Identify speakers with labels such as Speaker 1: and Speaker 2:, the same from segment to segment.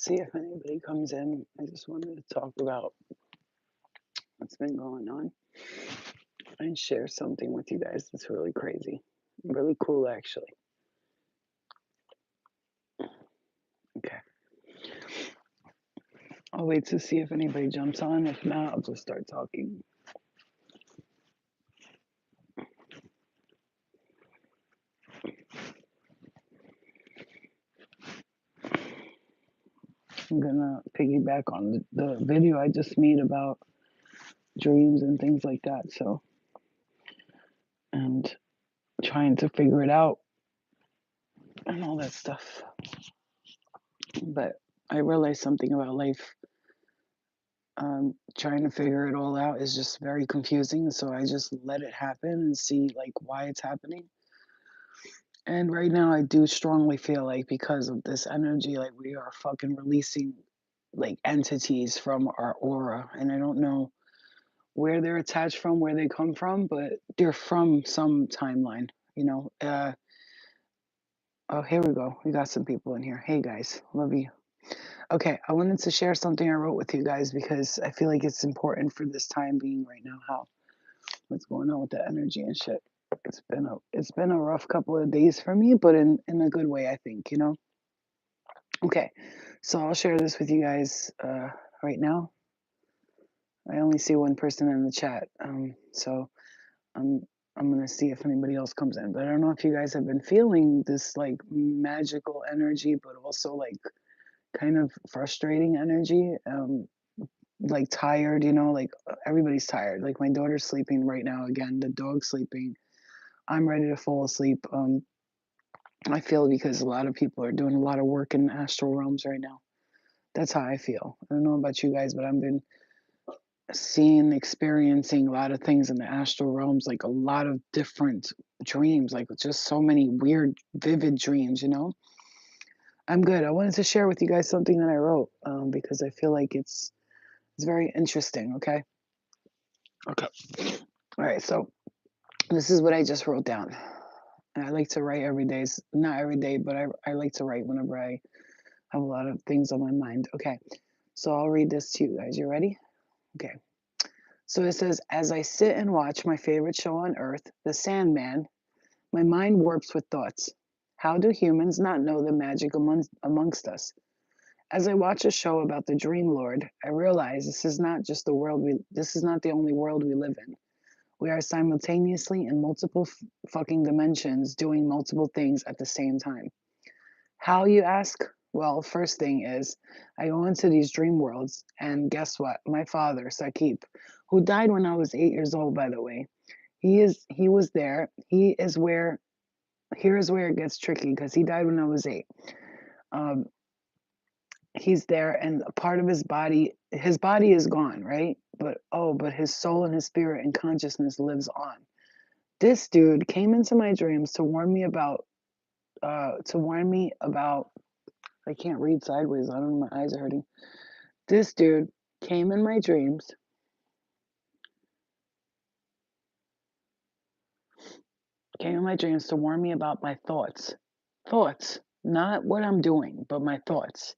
Speaker 1: See if anybody comes in. I just wanted to talk about what's been going on and share something with you guys that's really crazy. Really cool, actually. Okay. I'll wait to see if anybody jumps on. If not, I'll just start talking. I'm going to piggyback on the video I just made about dreams and things like that. So, and trying to figure it out and all that stuff. But I realized something about life. Trying to figure it all out is just very confusing. So I just let it happen and see like why it's happening. And right now, I do strongly feel like because of this energy, like we are fucking releasing like entities from our aura. And I don't know where they're attached from, where they come from, but they're from some timeline, you know. Oh, here we go. We got some people in here. Hey guys, love you. Okay, I wanted to share something I wrote with you guys because I feel like it's important for this time being right now. How what's going on with the energy and shit. It's been a rough couple of days for me, but in a good way, I think, you know. Okay, so I'll share this with you guys right now. I only see one person in the chat, so I'm I'm gonna see if anybody else comes in. But I don't know if you guys have been feeling this like magical energy, but also like kind of frustrating energy. Like tired, you know, like everybody's tired. Like my daughter's sleeping right now again. The dog's sleeping. I'm ready to fall asleep. I feel because a lot of people are doing a lot of work in astral realms right now. That's how I feel. I don't know about you guys, but I've been seeing, experiencing a lot of things in the astral realms, like a lot of different dreams, like just so many weird, vivid dreams, you know? I'm good. I wanted to share with you guys something that I wrote because I feel like it's very interesting, okay? Okay. All right, so this is what I just wrote down. And I like to write every day. Not every day, but I like to write whenever I have a lot of things on my mind. Okay, so I'll read this to you guys. You ready? Okay. So it says, as I sit and watch my favorite show on earth, The Sandman, my mind warps with thoughts. How do humans not know the magic amongst us? As I watch a show about the Dream Lord, I realize this is not the only world we live in. We are simultaneously in multiple fucking dimensions doing multiple things at the same time. How, you ask? Well, first thing is, I go into these dream worlds, and guess what? My father, Sakib, who died when I was 8 years old, by the way, he was there. Here is where it gets tricky because he died when I was 8. Um, he's there, and a part of his body is gone, right? But his soul and his spirit and consciousness lives on. This dude came into my dreams to warn me about I can't read sideways. I don't know. My eyes are hurting. This dude came in my dreams, to warn me about my thoughts. Thoughts, not what I'm doing, but my thoughts.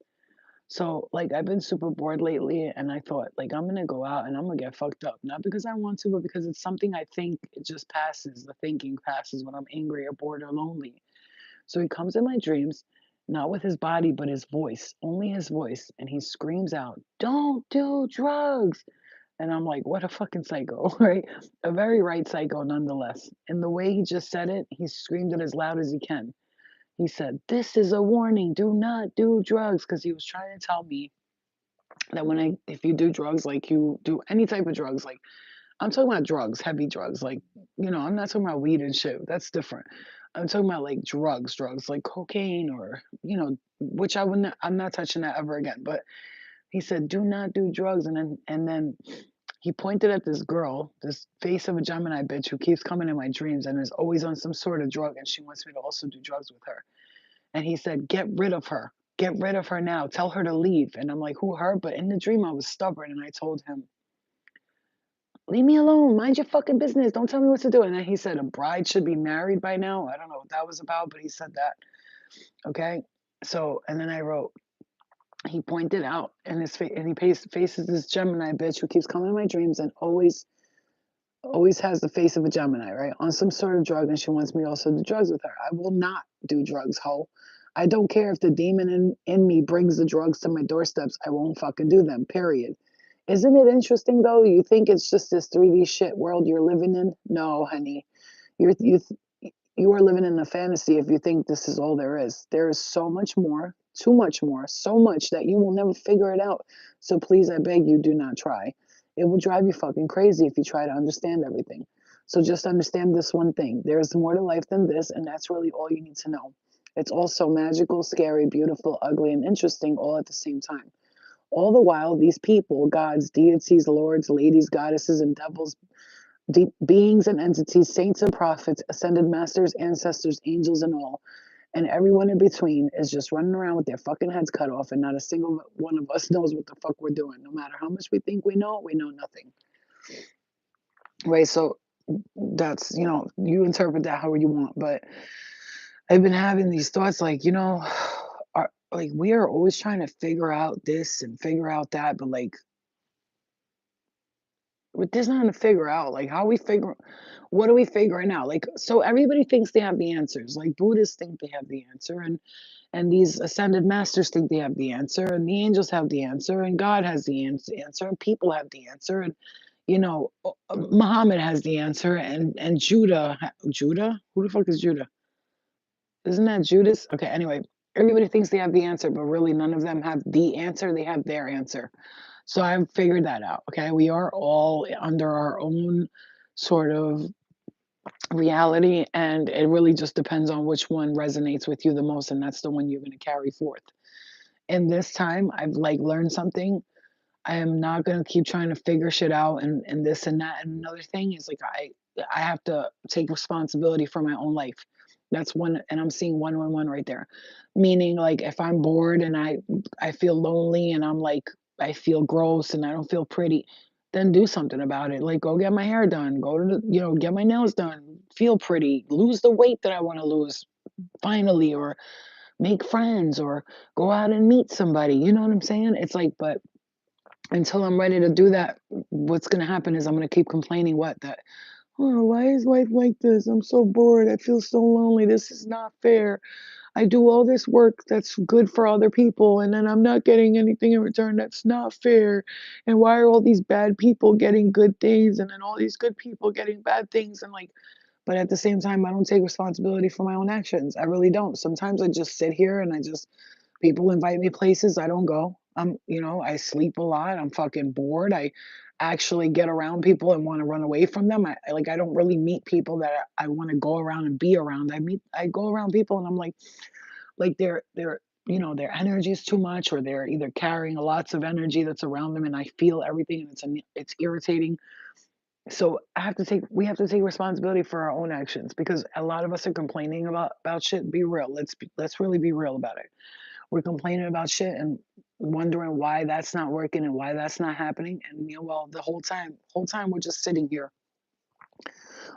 Speaker 1: So, like, I've been super bored lately, and I thought, like, I'm gonna go out and I'm gonna get fucked up. Not because I want to, but because it's something I think it just passes. The thinking passes when I'm angry or bored or lonely. So he comes in my dreams, not with his body, but his voice, only his voice. And he screams out, "Don't do drugs." And I'm like, what a fucking psycho, right? A very right psycho nonetheless. And the way he just said it, he screamed it as loud as he can. He said, "This is a warning. Do not do drugs." Because he was trying to tell me that if you do drugs, like you do any type of drugs, like I'm talking about drugs, heavy drugs, like, I'm not talking about weed and shit. That's different. I'm talking about like drugs like cocaine or, which I'm not touching that ever again. But he said, "Do not do drugs." And then he pointed at this girl, this face of a Gemini bitch who keeps coming in my dreams and is always on some sort of drug, and she wants me to also do drugs with her. And he said, "Get rid of her. Get rid of her now. Tell her to leave." And I'm like, "Who, her?" But in the dream, I was stubborn and I told him, "Leave me alone. Mind your fucking business. Don't tell me what to do." And then he said, "A bride should be married by now." I don't know what that was about, but he said that. Okay. So, and then I wrote, he pointed out in his face, and faces this Gemini bitch who keeps coming in my dreams and always has the face of a Gemini, right? On some sort of drug, and she wants me to also do drugs with her. I will not do drugs, ho. I don't care if the demon in me brings the drugs to my doorsteps. I won't fucking do them, period. Isn't it interesting though? You think it's just this 3D shit world you're living in? No, honey. You are living in a fantasy if you think this is all there is. There is so much more, too much more, so much that you will never figure it out. So please, I beg you, do not try. It will drive you fucking crazy if you try to understand everything. So just understand this one thing. There's more to life than this, and that's really all you need to know. It's also magical, scary, beautiful, ugly, and interesting all at the same time. All the while, these people, gods, deities, lords, ladies, goddesses, and devils, deep beings and entities, saints and prophets, ascended masters, ancestors, angels, and all, and everyone in between is just running around with their fucking heads cut off, and not a single one of us knows what the fuck we're doing. No matter how much we know nothing. Right? So that's, you interpret that however you want, but I've been having these thoughts like, like we are always trying to figure out this and figure out that, but like there's nothing to figure out. Like how we figure what are we figuring out? Like so everybody thinks they have the answers. Like Buddhists think they have the answer and these ascended masters think they have the answer and the angels have the answer and God has the answer and people have the answer and Muhammad has the answer and Judah? Who the fuck is Judah? Isn't that Judas? Okay, anyway, everybody thinks they have the answer, but really none of them have the answer. They have their answer. So I've figured that out. Okay. We are all under our own sort of reality, and it really just depends on which one resonates with you the most. And that's the one you're going to carry forth. In this time, I've like learned something. I am not going to keep trying to figure shit out and this and that. And another thing is like, I have to take responsibility for my own life. That's one. And I'm seeing 111 right there. Meaning like if I'm bored and I feel lonely and I'm like, I feel gross and I don't feel pretty, then do something about it. Like go get my hair done, go to get my nails done, feel pretty, lose the weight that I want to lose finally, or make friends or go out and meet somebody. You know what I'm saying? It's like, but until I'm ready to do that, what's going to happen is I'm going to keep complaining that, oh, why is life like this? I'm so bored. I feel so lonely. This is not fair. I do all this work that's good for other people and then I'm not getting anything in return. That's not fair. And why are all these bad people getting good things and then all these good people getting bad things? And like, but at the same time, I don't take responsibility for my own actions. I really don't. Sometimes I just sit here and people invite me places, I don't go. I sleep a lot. I'm fucking bored. I actually get around people and want to run away from them. I don't really meet people that I want to go around and be around. I go around people and I'm like their energy is too much or they're either carrying lots of energy that's around them and I feel everything and it's irritating. So we have to take responsibility for our own actions because a lot of us are complaining about shit. Be real. Let's really be real about it. We're complaining about shit and wondering why that's not working and why that's not happening. And well, the whole time we're just sitting here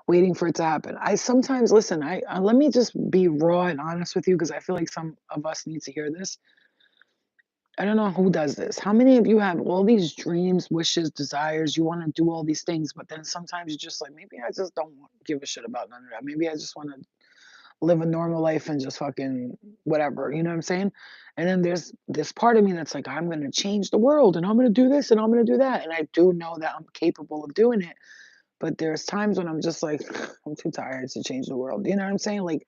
Speaker 1: waiting for it to happen. I sometimes listen. Let me just be raw and honest with you because I feel like some of us need to hear this. I don't know who does this. How many of you have all these dreams, wishes, desires? You want to do all these things, but then sometimes you're just like, maybe I just don't give a shit about none of that. Maybe I just want to live a normal life and just fucking whatever. You know what I'm saying? And then there's this part of me that's like, I'm going to change the world and I'm going to do this and I'm going to do that. And I do know that I'm capable of doing it. But there's times when I'm just like, I'm too tired to change the world. You know what I'm saying? Like,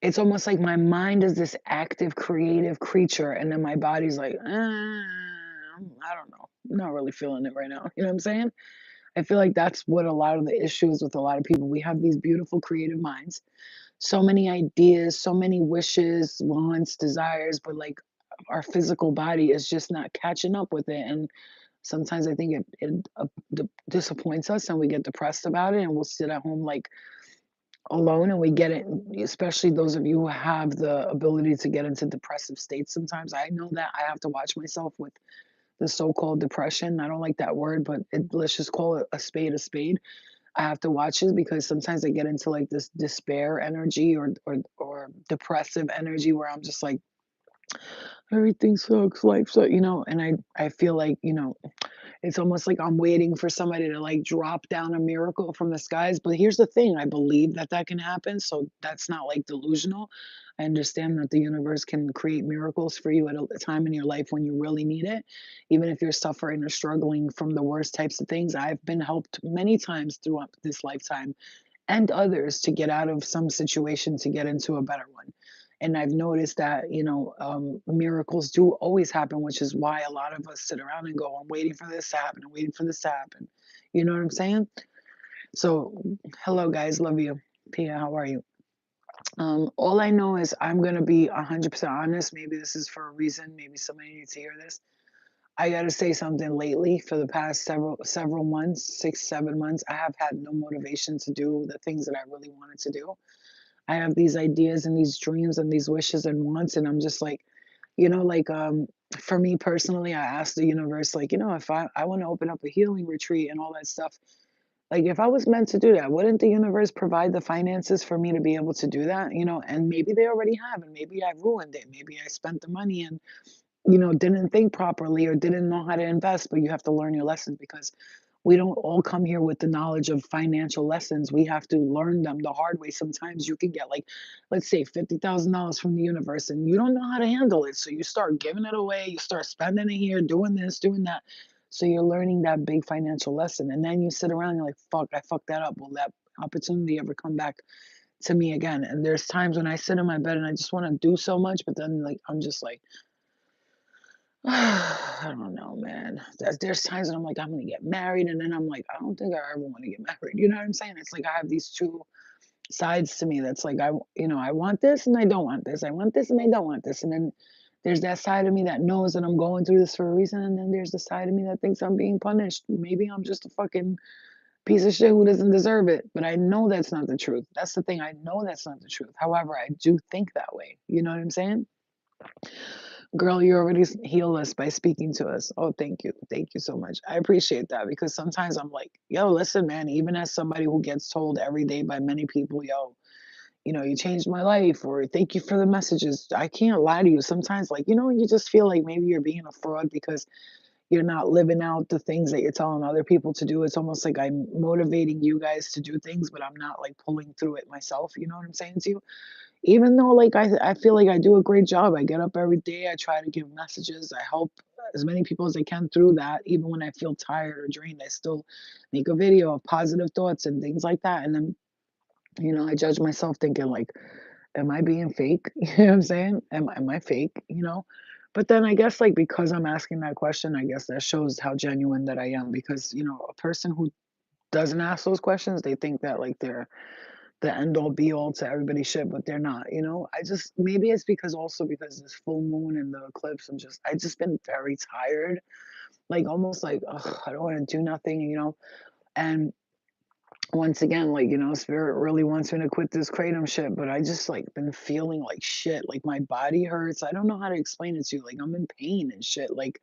Speaker 1: it's almost like my mind is this active, creative creature, and then my body's like, I don't know. I'm not really feeling it right now. You know what I'm saying? I feel like that's what a lot of the issues with a lot of people. We have these beautiful creative minds, so many ideas, so many wishes, wants, desires, but like our physical body is just not catching up with it. And sometimes I think it disappoints us and we get depressed about it and we'll sit at home like alone and we get it, especially those of you who have the ability to get into depressive states. Sometimes I know that I have to watch myself with the so-called depression. I don't like that word, but let's just call it a spade a spade. I have to watch it because sometimes I get into like this despair energy or depressive energy where I'm just like everything sucks, life sucks, and I feel like, it's almost like I'm waiting for somebody to like drop down a miracle from the skies. But here's the thing, I believe that that can happen. So that's not like delusional. I understand that the universe can create miracles for you at a time in your life when you really need it. Even if you're suffering or struggling from the worst types of things, I've been helped many times throughout this lifetime and others to get out of some situation to get into a better one. And I've noticed that, miracles do always happen, which is why a lot of us sit around and go, I'm waiting for this to happen, I'm waiting for this to happen. You know what I'm saying? So, hello, guys. Love you. Pia, how are you? All I know is I'm going to be 100% honest. Maybe this is for a reason. Maybe somebody needs to hear this. I got to say something lately for the past several months, 6, 7 months. I have had no motivation to do the things that I really wanted to do. I have these ideas and these dreams and these wishes and wants, and I'm just like, like for me personally, I asked the universe, like, if I want to open up a healing retreat and all that stuff, like if I was meant to do that, wouldn't the universe provide the finances for me to be able to do that? And maybe they already have, and maybe I've ruined it. Maybe I spent the money and didn't think properly or didn't know how to invest, but you have to learn your lessons because we don't all come here with the knowledge of financial lessons. We have to learn them the hard way. Sometimes you can get like, let's say $50,000 from the universe and you don't know how to handle it. So you start giving it away, you start spending it here, doing this, doing that. So you're learning that big financial lesson. And then you sit around and you're like, fuck, I fucked that up. Will that opportunity ever come back to me again? And there's times when I sit in my bed and I just want to do so much, but then like I'm just like, I don't know, man. There's times that I'm like, I'm gonna get married, and then I'm like, I don't think I ever want to get married. You know what I'm saying? It's like I have these two sides to me. That's like I want this and I don't want this. I want this and I don't want this. And then there's that side of me that knows that I'm going through this for a reason, and then there's the side of me that thinks I'm being punished. Maybe I'm just a fucking piece of shit who doesn't deserve it. But I know that's not the truth. That's the thing. I know that's not the truth. However, I do think that way. You know what I'm saying? Girl, you already healed us by speaking to us. Oh, thank you. Thank you so much. I appreciate that because sometimes I'm like, yo, listen, man, even as somebody who gets told every day by many people, yo, you changed my life, or thank you for the messages. I can't lie to you. Sometimes, like, you just feel like maybe you're being a fraud because you're not living out the things that you're telling other people to do. It's almost like I'm motivating you guys to do things, but I'm not like pulling through it myself. You know what I'm saying to you? Even though, like, I feel like I do a great job. I get up every day, I try to give messages, I help as many people as I can through that. Even when I feel tired or drained, I still make a video of positive thoughts and things like that, and then, I judge myself thinking, like, "Am I being fake?" You know what I'm saying? Am I fake, But then I guess, like, because I'm asking that question, I guess that shows how genuine that I am because, a person who doesn't ask those questions, they think that, like, they're the end all be all to everybody's shit, but they're not. I just maybe it's because also because this full moon and the eclipse, I just been very tired, like almost like ugh, I don't want to do nothing. And once again, like spirit really wants me to quit this kratom shit, but I just like been feeling like shit, like my body hurts. I don't know how to explain it to you. Like I'm in pain and shit, like.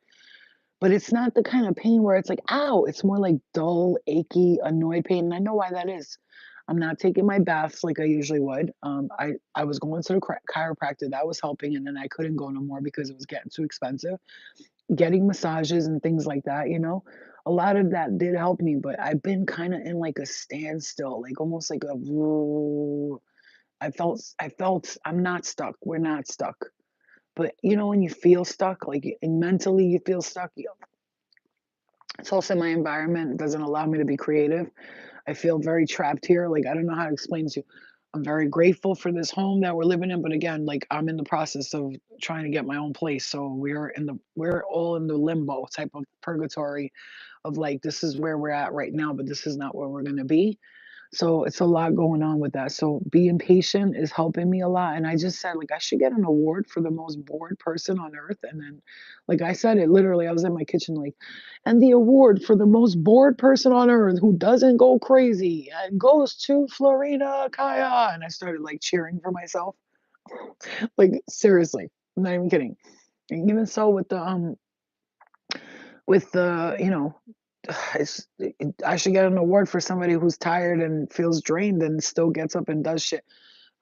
Speaker 1: But it's not the kind of pain where it's like, ow, it's more like dull, achy, annoyed pain. And I know why that is. I'm not taking my baths like I usually would. I was going to the chiropractor, that was helping, and then I couldn't go no more because it was getting too expensive. Getting massages and things like that. A lot of that did help me, but I've been kind of in like a standstill, like almost like a. I felt I'm not stuck. We're not stuck. But when you feel stuck, like and mentally you feel stuck, it's also my environment doesn't allow me to be creative. I feel very trapped here. Like, I don't know how to explain to you. I'm very grateful for this home that we're living in, but again, like I'm in the process of trying to get my own place. So we're all in the limbo type of purgatory of like this is where we're at right now, but this is not where we're gonna be. So it's a lot going on with that. So being patient is helping me a lot. And I just said, like, I should get an award for the most bored person on earth. And then, like I said it literally, I was in my kitchen, like, and the award for the most bored person on earth who doesn't go crazy goes to Florina Kaya. And I started like cheering for myself. Like, seriously, I'm not even kidding. And even so with the I should get an award for somebody who's tired and feels drained and still gets up and does shit.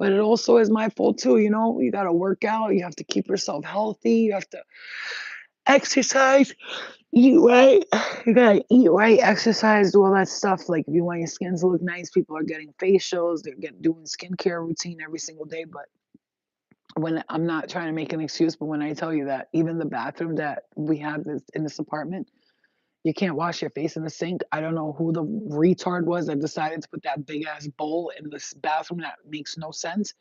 Speaker 1: But it also is my fault too, you know? You gotta work out, you have to keep yourself healthy, you have to exercise, eat right. You gotta eat right, exercise, do all that stuff. Like if you want your skin to look nice, people are getting facials, they're doing skincare routine every single day. But when I'm not trying to make an excuse, but when I tell you that even the bathroom that we have in this apartment, you can't wash your face in the sink. I don't know who the retard was that decided to put that big ass bowl in this bathroom that makes no sense.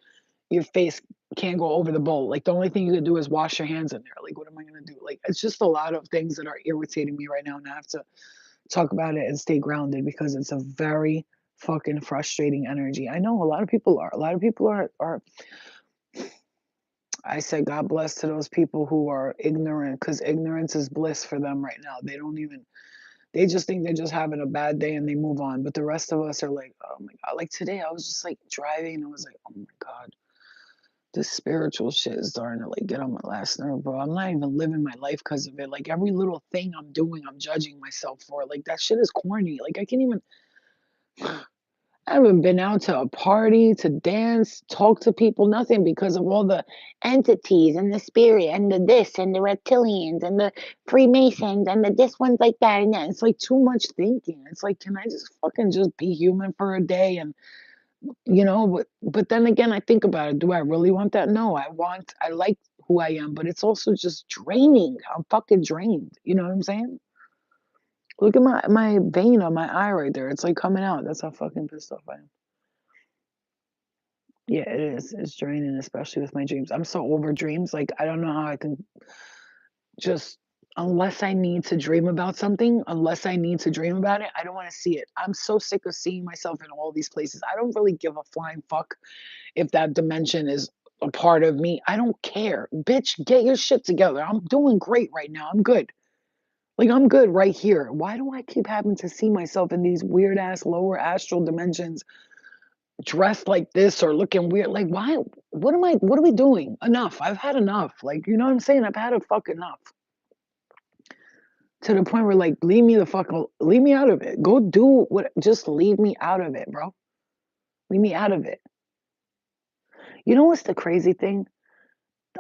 Speaker 1: Your face can't go over the bowl. Like the only thing you can do is wash your hands in there. Like, what am I gonna do? Like, it's just a lot of things that are irritating me right now, and I have to talk about it and stay grounded because it's a very fucking frustrating energy. I know a lot of people are. A lot of people are. I said, God bless to those people who are ignorant, because ignorance is bliss for them right now. They don't even. They just think they're just having a bad day and they move on. But the rest of us are like, oh my god. Like today, I was just like driving and I was like, oh my god, this spiritual shit is starting to like get on my last nerve, bro. I'm not even living my life because of it. Like every little thing I'm doing, I'm judging myself for. Like that shit is corny. Like I can't even. I haven't been out to a party, to dance, talk to people, nothing because of all the entities and the spirit and the this and the reptilians and the Freemasons and the this one's like that and that. It's like too much thinking. It's like, can I just fucking just be human for a day and but then again, I think about it. Do I really want that? No, I like who I am, but it's also just draining. I'm fucking drained. You know what I'm saying? Look at my vein on my eye right there. It's like coming out. That's how fucking pissed off I am. Yeah, it is. It's draining, especially with my dreams. I'm so over dreams. Like I don't know how I can just unless I need to dream about something, unless I need to dream about it, I don't want to see it. I'm so sick of seeing myself in all these places. I don't really give a flying fuck if that dimension is a part of me. I don't care. Bitch, get your shit together. I'm doing great right now. I'm good. Like I'm good right here. Why do I keep having to see myself in these weird ass lower astral dimensions dressed like this or looking weird? Like why what are we doing? Enough. I've had enough. Like, you know what I'm saying? I've had a fuck enough. To the point where like leave me out of it. Go do what just leave me out of it, bro. Leave me out of it. You know what's the crazy thing?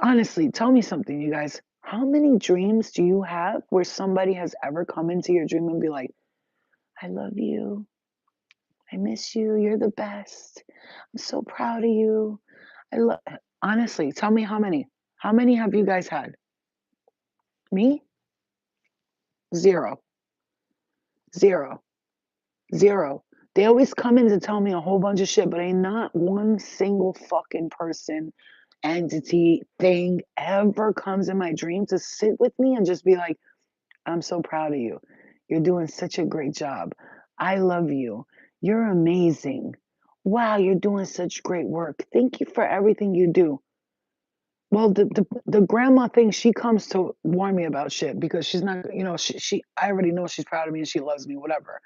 Speaker 1: Honestly, tell me something, you guys. How many dreams do you have where somebody has ever come into your dream and be like, I love you. I miss you. You're the best. I'm so proud of you. I love honestly, tell me how many. How many have you guys had? Me? Zero. Zero. Zero. They always come in to tell me a whole bunch of shit, but ain't not one single fucking person, entity, thing ever comes in my dream to sit with me and just be like, I'm so proud of you. You're doing such a great job. I love you. You're amazing. Wow, you're doing such great work. Thank you for everything you do. Well, the grandma thing, she comes to warn me about shit because she's not, she I already know she's proud of me and she loves me, whatever.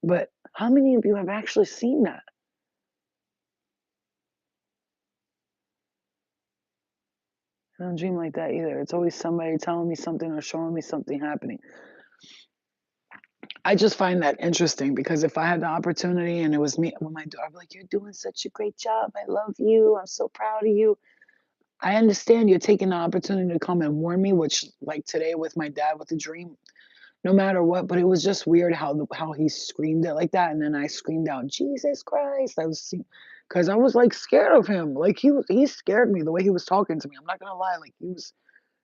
Speaker 1: But how many of you have actually seen that? I don't dream like that either. It's always somebody telling me something or showing me something happening. I just find that interesting because if I had the opportunity and it was me with my daughter, I'd be like, "You're doing such a great job. I love you. I'm so proud of you." I understand you're taking the opportunity to come and warn me, which like today with my dad with the dream, no matter what. But it was just weird how he screamed it like that, and then I screamed out, "Jesus Christ!" Because I was like scared of him. Like he scared me the way he was talking to me. I'm not gonna lie, like he was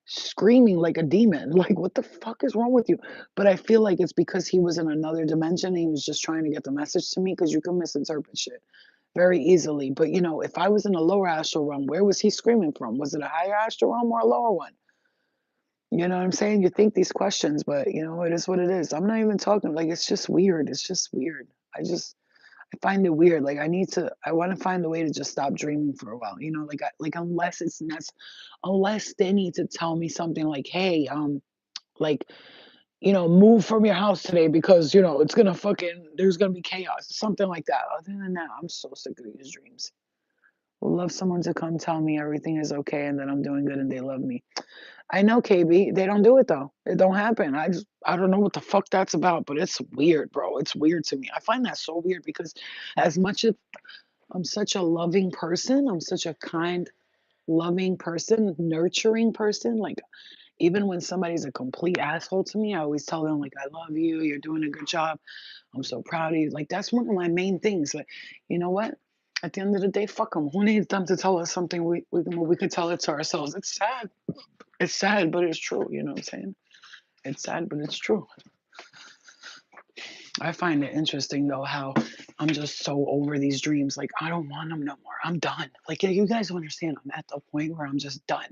Speaker 1: screaming like a demon. Like, what the fuck is wrong with you? But I feel like it's because he was in another dimension. And he was just trying to get the message to me because you can misinterpret shit very easily. But if I was in a lower astral realm, where was he screaming from? Was it a higher astral realm or a lower one? You know what I'm saying? You think these questions, but it is what it is. I'm not even talking like it's just weird. It's just weird. I find it weird. Like I want to find a way to just stop dreaming for a while. Like unless unless they need to tell me something like, hey, like, move from your house today because it's gonna fucking there's gonna be chaos, something like that. Other than that, I'm so sick of these dreams. Would love someone to come tell me everything is okay and that I'm doing good and they love me. I know, KB. They don't do it though. It don't happen. I don't know what the fuck that's about, but it's weird, bro. It's weird to me. I find that so weird because as much as I'm such a loving person. I'm such a kind, loving person, nurturing person. Like, even when somebody's a complete asshole to me, I always tell them, like, I love you. You're doing a good job. I'm so proud of you. Like, that's one of my main things. Like, you know what? At the end of the day, fuck them. Who needs them to tell us something we could tell it to ourselves? It's sad. It's sad, but it's true. You know what I'm saying? It's sad, but it's true. I find it interesting though how I'm just so over these dreams. Like, I don't want them no more. I'm done. Like, you guys don't understand. I'm at the point where I'm just done.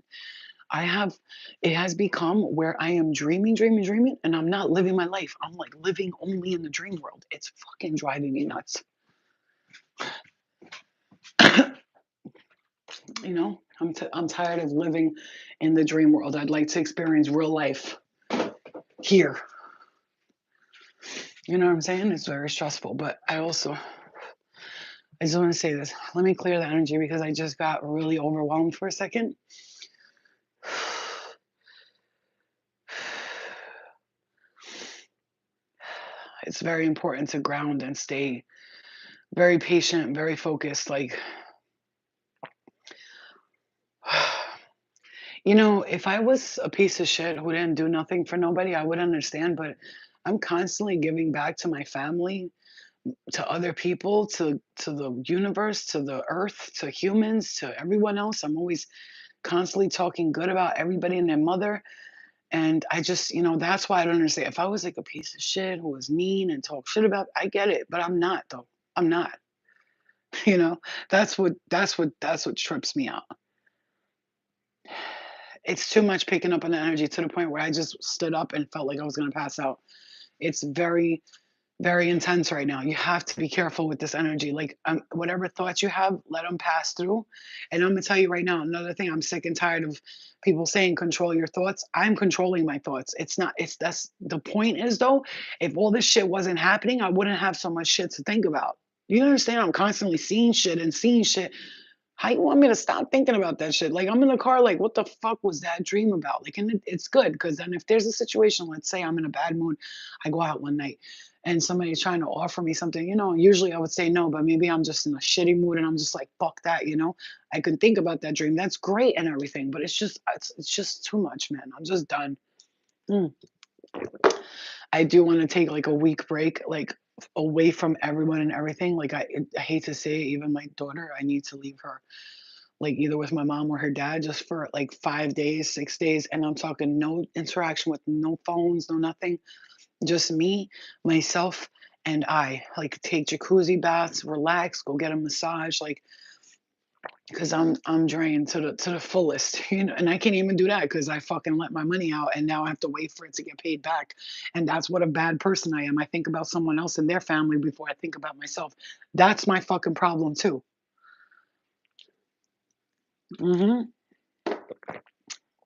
Speaker 1: I have, it has become where I am dreaming, dreaming, dreaming, and I'm not living my life. I'm like living only in the dream world. It's fucking driving me nuts. You know, I'm tired of living in the dream world. I'd like to experience real life here. You know what I'm saying? It's very stressful, but I just want to say this. Let me clear the energy because I just got really overwhelmed for a second. It's very important to ground and stay very patient, very focused. Like, if I was a piece of shit who didn't do nothing for nobody, I would understand. But I'm constantly giving back to my family, to other people, to the universe, to the earth, to humans, to everyone else. I'm always constantly talking good about everybody and their mother. And I just, that's why I don't understand. If I was like a piece of shit who was mean and talk shit about, I get it, but I'm not though. I'm not. You know, that's what trips me out. It's too much picking up on the energy to the point where I just stood up and felt like I was gonna pass out. It's very, very intense right now. You have to be careful with this energy. Like, whatever thoughts you have, let them pass through. And I'm gonna tell you right now, another thing I'm sick and tired of people saying control your thoughts. I'm controlling my thoughts. It's not, it's that's the point is though, if all this shit wasn't happening, I wouldn't have so much shit to think about. You understand? I'm constantly seeing shit and seeing shit. How you want me to stop thinking about that shit? Like, I'm in the car, like, what the fuck was that dream about? Like, and it's good because then if there's a situation, let's say I'm in a bad mood, I go out one night and somebody's trying to offer me something, usually I would say no, but maybe I'm just in a shitty mood and I'm just like, fuck that. I can think about that dream. That's great and everything, but it's just too much, man. I'm just done. Mm. I do want to take like a week break, like away from everyone and everything. Like, I hate to say it, even my daughter, I need to leave her like either with my mom or her dad just for like 5 days, 6 days. And I'm talking no interaction with no phones, no nothing. Just me, myself, and I. Like, take jacuzzi baths, relax, go get a massage, like, because I'm drained to the fullest, and I can't even do that because I fucking let my money out and now I have to wait for it to get paid back. And that's what a bad person I am. I think about someone else and their family before I think about myself. That's my fucking problem too. Hmm.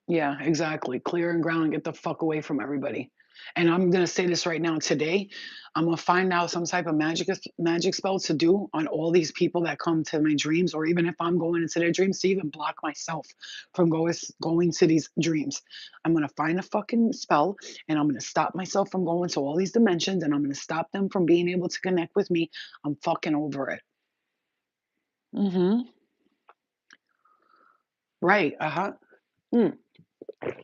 Speaker 1: Yeah, exactly. Clear and ground and get the fuck away from everybody. And I'm gonna say this right now. Today, I'm gonna find out some type of magic spell to do on all these people that come to my dreams, or even if I'm going into their dreams, to even block myself from going to these dreams. I'm gonna find a fucking spell, and I'm gonna stop myself from going to all these dimensions, and I'm gonna stop them from being able to connect with me. I'm fucking over it. Hmm. Right. Uh huh. Mm.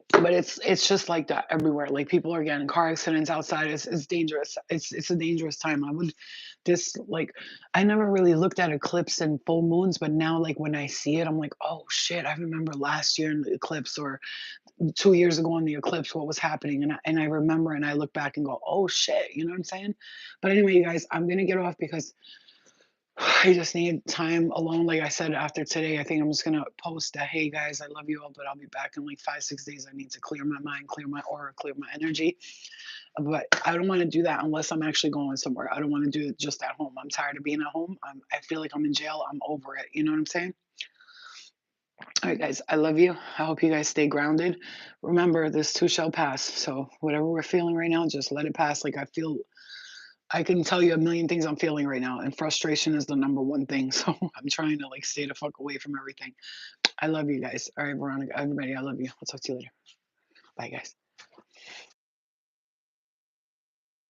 Speaker 1: But it's just like that everywhere. Like, people are getting car accidents outside. It's dangerous. It's a dangerous time. I would this like I never really looked at eclipse and full moons, but now like when I see it, I'm like, oh shit, I remember last year in the eclipse or 2 years ago in the eclipse what was happening. And I remember and I look back and go, oh shit, you know what I'm saying? But anyway, you guys, I'm gonna get off because I just need time alone. Like I said, after today, I think I'm just gonna post that, hey guys, I love you all, but I'll be back in like 5, 6 days. I need to clear my mind, clear my aura, clear my energy. But I don't want to do that unless I'm actually going somewhere. I don't want to do it just at home. I'm tired of being at home. I feel like I'm in jail. I'm over it. You know what I'm saying? All right, guys, I love you. I hope you guys stay grounded. Remember, this too shall pass. So whatever we're feeling right now, just let it pass. Like, I can tell you a million things I'm feeling right now, and frustration is the number one thing. So I'm trying to like stay the fuck away from everything. I love you guys. All right, Veronica, everybody, I love you. I'll talk to you later. Bye, guys.